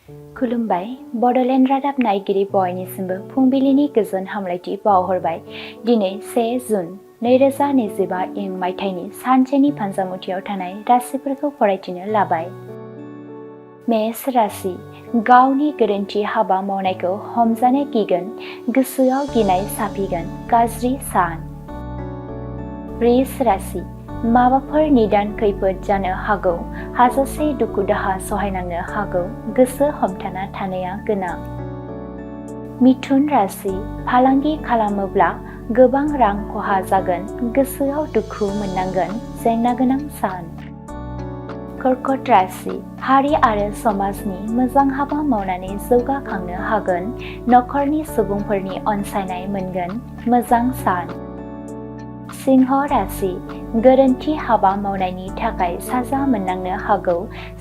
खुलुमबाय बड'लेण्ड रादाब नायगिरि बयनिसिमबो फुंबिलिनि गोजोन हामलायथि बावहरबाय। दिनै 1 जुन 2025 इं मायथाइनि सानसेनि फान्जामुथियाव थानाय राशिफोरखौ फरायथिनो लाबाय। मेष राशि गावनि गोरोन्थि हाबा मावनायखौ हमजानो गिगोन, गोसोआव गिनाय साफिगोन, गाज्रि सान। वृष राशि माबाफोर निदान खैफोद जानो हागौ, हाजासे दुखु दाहा सहायनांनो हागौ, गोसो हमथाना थानाया गोनां। मिथुन राशि फालांगि खालामोब्ला गोबां रां खहा जागोन, गोसोआव दुखु मोननांगोन, जेंना गोनां सान। कर्कट राशि हारि आरो समाजनि मोजां हाबा मावनानै जौगाखांनो हागोन, नखरनि सुबुंफोरनि अनसायनाय मोनगोन, मोजां सान। सिंह राशि गोरोन्थि हाबा मावनायनि थाखाय साजा मोननांनो हागौ,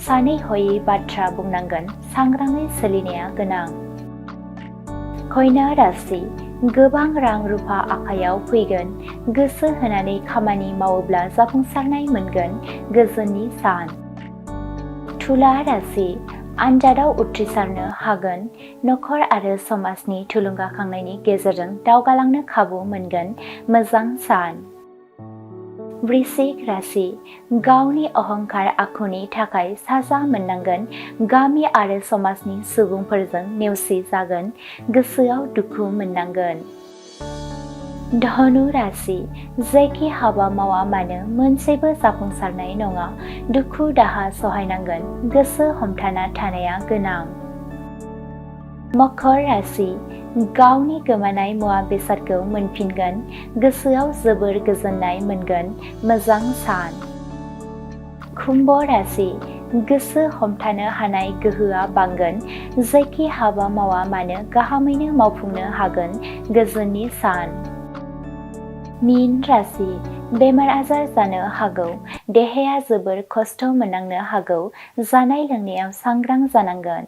सानै हयै बाथ्रा बुंनांगोन, सांग्राङै सोलिनाया गोनां। कन्या राशि गोबां रां रुफा आखायाव फैगोन, गोसो होनानै खामानि मावोब्ला जाफुंसारनाय मोनगोन, गोजोननि सान। तुला राशि आनजादाव उथ्रिसारनो हागोन, नखर आरो समाजनि थुलुंगाखांनायनि गेजेरजों दावगालांनो खाबु मोनगोन, मोजां सान। वृश्चिक राशि गावनि अहंकार आखुनि थाखाय साजा मोननांगोन, गामि आरो समाजनि सुबुंफोरजों नेवसि जागोन, गोसोआव दुखु मोननांगोन। धनु राशि जेखि हाबा मावा मानो मोनसेबो जाफुंसारनाय नङा, दुखु दाहा सहायनांगोन, गोसो हमथाना थानाया गोनां। मकर राशि गावनि गोमानाय मुवा बेसादखौ मोनफिनगोन, गोसोआव जोबोर गोजोननाय मोनगोन, मोजां सान। कुम्भ राशि गोसो हमथानो हानाय गोहोआ बांगोन, जेखि हाबा मावा मानो गाहामैनो मावफुंनो हागोन, गोजोननि सान। मीन राशि बेमार आजार जानो हागौ, देहाया जोबोर खस्थ' मोननांनो हागौ, जानाय लोंनायाव सांग्रां जानांगोन।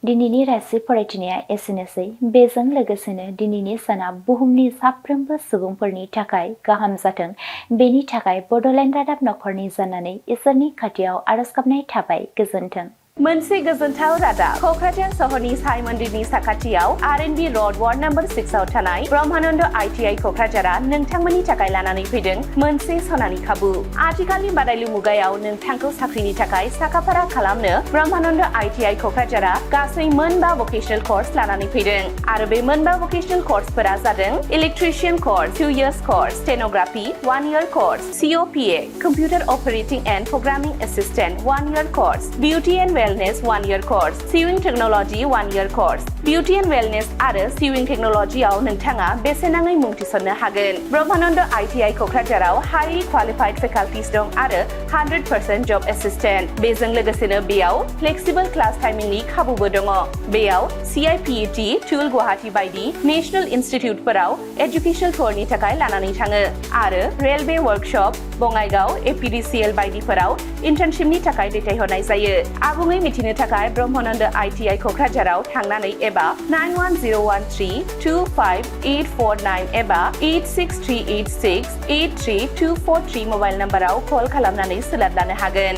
दिनैनि राशि फरायथिनाया एसेनोसै। बेजों लोगोसेनो दिनैनि साना बुहुमनि साफ्रोमबो सुबुंफोरनि थाखाय गाहाम जाथों, बेनि थाखाय बड'लेण्ड रादाब नखरनि जानानै इसोरनि खाथियाव आरज गाबनाय थाबाय। गोजोन्थों। मोनसे गोजोनथाव रादाब क'क्राझार सहरनि साई मन्दिरनि साखाथियाव R&B र'ड वार्ड नम्बर 6 आव थानाय ब्रह्मानन्द ITI क'क्राझारा नोंथांमोननि थाखाय लानानै फैदों मोनसे सनानि खाबु। आथिखालनि बादायलु मुगायाव नोंथांखौ साख्रिनि थाखाय साखाफारा खालामनो ब्रह्मानन्द ITI क'क्राझारा गासै मोनबा भकेशनेल कर्स लानानै फैदों आरो बे मोनबा भकेशनेल कर्सफोरा जादों electrician course 2 years course, stenography 1 year course, COPA computer operating and programming assistant 1 year course, beauty and wellness 1 year course, sewing technology 1 year course. Beauty and wellness आरो सिविं टेक्न'लजियाव नोंथाङा बेसेन नाङै मुं थिसननो हागोन। ब्रह्मानन्द ITI क'क्राझाराव हाईलि क्वालिफाइड फेकाल्टिस दं आरो 100% जब एसिस्टेन्ट। बेजों लोगोसेनो बेयाव फ्लेक्सिबल क्लास टाइमिंनि खाबुबो दङ। बेयाव CIPET, टुल गुवाहाटी बायदि नेशनेल इनस्टिट्युटफोराव एजुकेशनेल टुरनि थाखाय लानानै थाङो आरो रेलवे वर्कशप, बङाइगाव, APDCL बायदिफोराव इन्टार्नशिपनि थाखाय दैथायहरनाय जायो। आबुङै मिथिनो थाखाय ब्रह्मानन्द ITI क'क्राझाराव थांनानै एबा 9101325849 एबा 86386832443 मबाइल नाम्बाराव कल खालामनानै सोलाद लानो हागोन।